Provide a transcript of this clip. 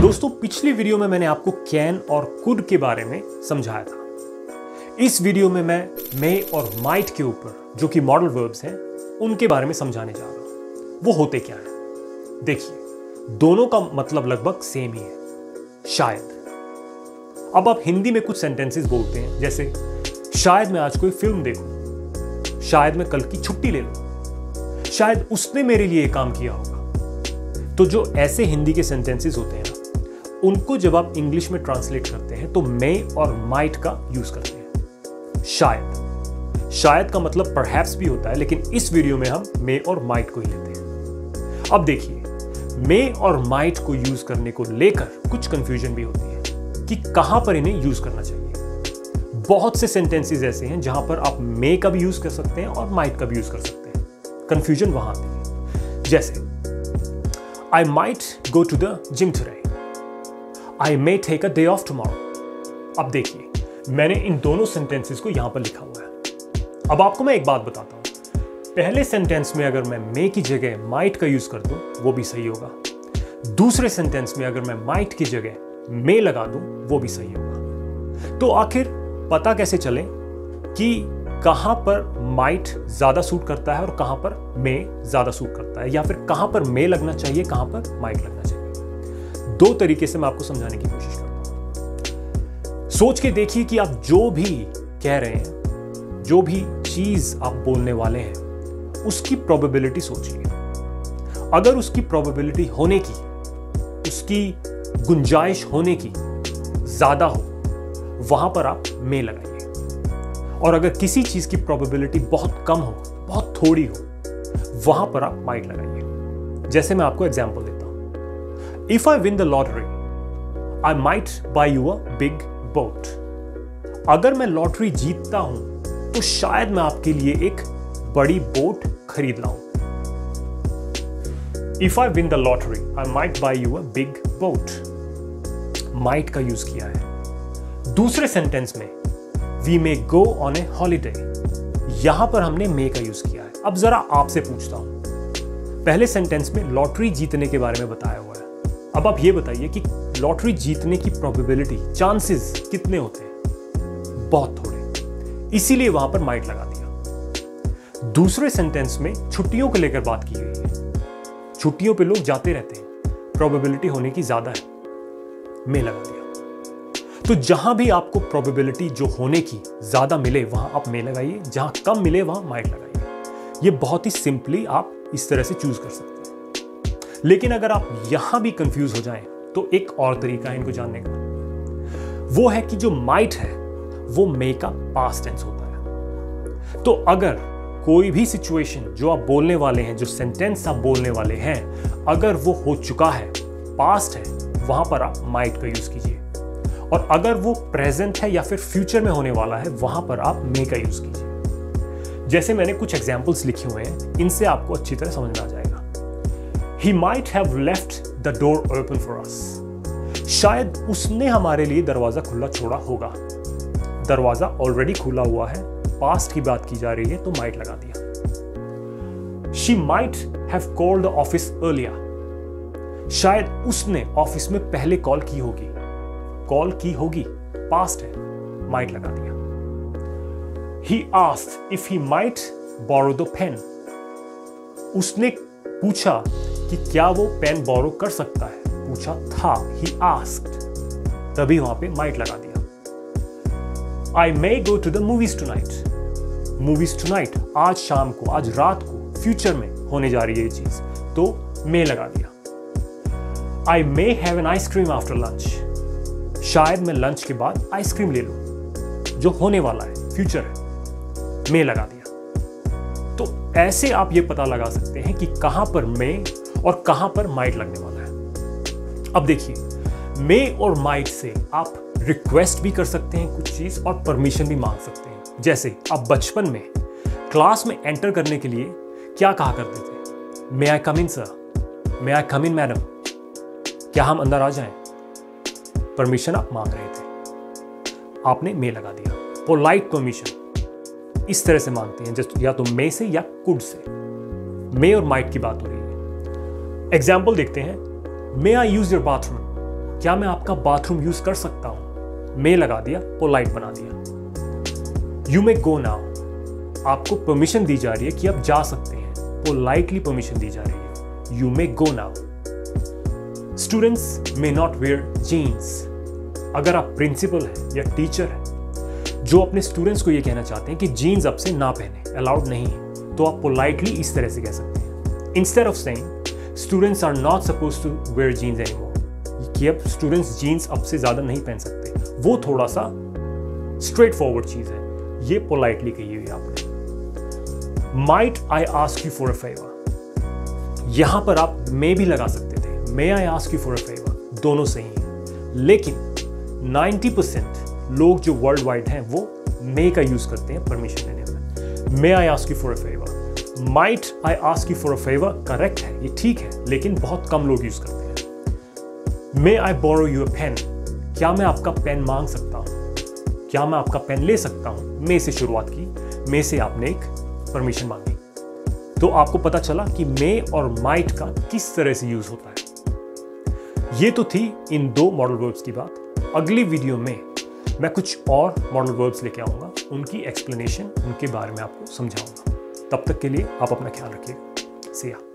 दोस्तों, पिछली वीडियो में मैंने आपको कैन और कुड के बारे में समझाया था। इस वीडियो में मैं मे और माइट के ऊपर जो कि मॉडल वर्ब्स हैं उनके बारे में समझाने जा रहा हूं। वो होते क्या है? देखिए, दोनों का मतलब लगभग सेम ही है, शायद। अब आप हिंदी में कुछ सेंटेंसेस बोलते हैं, जैसे शायद मैं आज कोई फिल्म देखूं, शायद मैं कल की छुट्टी ले लूं, शायद उसने मेरे लिए काम किया होगा। तो जो ऐसे हिंदी के सेंटेंसेस होते हैं उनको जब आप इंग्लिश में ट्रांसलेट करते हैं तो मे और माइट का यूज करते हैं। शायद का मतलब परहैप्स भी होता है, लेकिन इस वीडियो में हम मे और माइट को ही लेते हैं। अब देखिए, मे और माइट को यूज करने को लेकर कुछ कंफ्यूजन भी होती है कि कहां पर इन्हें यूज करना चाहिए। बहुत से सेंटेंसेस ऐसे हैं जहां पर आप मे का भी यूज कर सकते हैं और माइट का भी यूज कर सकते हैं। कंफ्यूजन वहां आती है। जैसे I might go to the gym today. I may take a day off tomorrow. अब देखिए, मैंने इन दोनों सेंटेंसेस को यहां पर लिखा हुआ है। अब आपको मैं एक बात बताता हूं। पहले सेंटेंस में अगर मैं मे की जगह माइट का यूज कर दूं, वो भी सही होगा। दूसरे सेंटेंस में अगर मैं माइट की जगह मे लगा दूं, वो भी सही होगा। तो आखिर पता कैसे चले कि कहां पर माइट ज्यादा सूट करता है और कहां पर मे ज्यादा सूट करता है, या फिर कहां पर मे लगना चाहिए, कहां पर माइट लगना चाहिए? दो तरीके से मैं आपको समझाने की कोशिश करता हूं। सोच के देखिए कि आप जो भी कह रहे हैं, जो भी चीज आप बोलने वाले हैं, उसकी प्रोबेबिलिटी सोचिए। अगर उसकी प्रोबेबिलिटी होने की, उसकी गुंजाइश होने की ज्यादा हो, वहां पर आप मे लगाइए। और अगर किसी चीज की प्रोबेबिलिटी बहुत कम हो, बहुत थोड़ी हो, वहां पर आप माइट लगाइए। जैसे मैं आपको एग्जांपल देता हूं। If I win the lottery, I might buy you a big boat. अगर मैं लॉटरी जीतता हूं तो शायद मैं आपके लिए एक बड़ी बोट खरीद लाऊं। If I win the lottery, I might buy you a big boat. Might का यूज किया है। दूसरे सेंटेंस में We may go on a holiday, यहां पर हमने मे का यूज किया है। अब जरा आपसे पूछता हूं, पहले सेंटेंस में लॉटरी जीतने के बारे में बताया हुआ है। अब आप ये बताइए कि लॉटरी जीतने की प्रोबेबिलिटी, चांसेस कितने होते हैं? बहुत थोड़े, इसीलिए वहां पर माइट लगा दिया। दूसरे सेंटेंस में छुट्टियों को लेकर बात की गई है। छुट्टियों पे लोग जाते रहते हैं, प्रोबेबिलिटी होने की ज्यादा है, मे लगा दिया। तो जहां भी आपको प्रोबेबिलिटी जो होने की ज्यादा मिले, वहां आप मे लगाइए, जहां कम मिले वहां माइट लगाइए। ये बहुत ही सिंपली आप इस तरह से चूज कर सकते हैं। लेकिन अगर आप यहां भी कंफ्यूज हो जाएं, तो एक और तरीका है इनको जानने का। वो है कि जो माइट है वो मे का पास्ट टेंस होता है। तो अगर कोई भी सिचुएशन जो आप बोलने वाले हैं, जो सेंटेंस आप बोलने वाले हैं, अगर वो हो चुका है, पास्ट है, वहां पर आप माइट का यूज कीजिए। और अगर वो प्रेजेंट है या फिर फ्यूचर में होने वाला है, वहां पर आप मे का यूज कीजिए। जैसे मैंने कुछ एग्जांपल्स लिखे हुए हैं, इनसे आपको अच्छी तरह समझ में आ जाएगा। He might have left the door open for us. शायद उसने हमारे लिए दरवाजा खुला छोड़ा होगा। दरवाजा ऑलरेडी खुला हुआ है, पास्ट की बात की जा रही है, तो माइट लगा दिया। She might have called the office earlier. शायद उसने ऑफिस में पहले कॉल की होगी। कॉल की होगी, पास्ट है, माइट लगा दिया। He asked if he might borrow the pen. उसने पूछा कि क्या वो पेन बोरो कर सकता है, पूछा था, he asked, तभी वहां पे माइट लगा दिया। I may go to the movies tonight. Movies tonight, आज शाम को, आज रात को, फ्यूचर में होने जा रही है ये चीज, तो मे लगा दिया। I may have an ice cream after lunch. शायद मैं लंच के बाद आइसक्रीम ले लूं, जो होने वाला है, फ्यूचर है, मे लगा दिया। तो ऐसे आप ये पता लगा सकते हैं कि कहां पर मे और कहां पर माइट लगने वाला है। अब देखिए, मे और माइट से आप रिक्वेस्ट भी कर सकते हैं कुछ चीज, और परमिशन भी मांग सकते हैं। जैसे आप बचपन में क्लास में एंटर करने के लिए क्या कहा करते थे? मे आई कम इन सर, मे आई कम इन मैडम, क्या हम अंदर आ जाएं? परमिशन आप मांग रहे थे, आपने मे लगा दिया। पोलाइट परमिशन इस तरह से मांगते हैं, जस्ट या तो मे से या कुड से। मे और माइट की बात हो रही है। एग्जाम्पल देखते हैं। मे आई यूज योर बाथरूम, क्या मैं आपका बाथरूम यूज कर सकता हूं? मे लगा दिया, पोलाइट बना दिया। यू मे गो नाउ, आपको परमिशन दी जा रही है कि आप जा सकते हैं, पोलाइटली परमिशन दी जा रही है। You may go now. Students may not wear jeans, अगर आप प्रिंसिपल हैं या टीचर हैं जो अपने स्टूडेंट्स को ये कहना चाहते हैं कि जीन्स अब से ना पहने, अलाउड नहीं है, तो आप पोलाइटली इस तरह से कह सकते हैं, instead of saying students are not suppose to wear jeans anymore, कि अब स्टूडेंट्स जीन्स अब से ज्यादा नहीं पहन सकते, वो थोड़ा सा स्ट्रेट फॉरवर्ड चीज है, ये पोलाइटली कही हुई आपने। Might I ask you for a favour, यहां पर आप मे भी लगा सकते थे, may I ask you for a favour, दोनों सही हैं, लेकिन 90% लोग जो वर्ल्ड वाइड हैं वो मे का यूज करते हैं परमिशन लेने में। May I ask you for a favour, might I ask you for a favour correct है, ये ठीक है, लेकिन बहुत कम लोग यूज करते हैं। मे आई बोरो यू अ पेन, क्या मैं आपका पेन मांग सकता हूं, क्या मैं आपका पेन ले सकता हूं। मे से शुरुआत की, मे से आपने एक परमिशन मांगी, तो आपको पता चला कि मे और माइट का किस तरह से यूज होता है। ये तो थी इन दो मॉडल वर्ब्स की बात। अगली वीडियो में मैं कुछ और मॉडल वर्ब्स लेके आऊंगा, उनकी एक्सप्लेनेशन, उनके बारे में आपको समझाऊंगा। तब तक के लिए आप अपना ख्याल रखिएगा। See ya.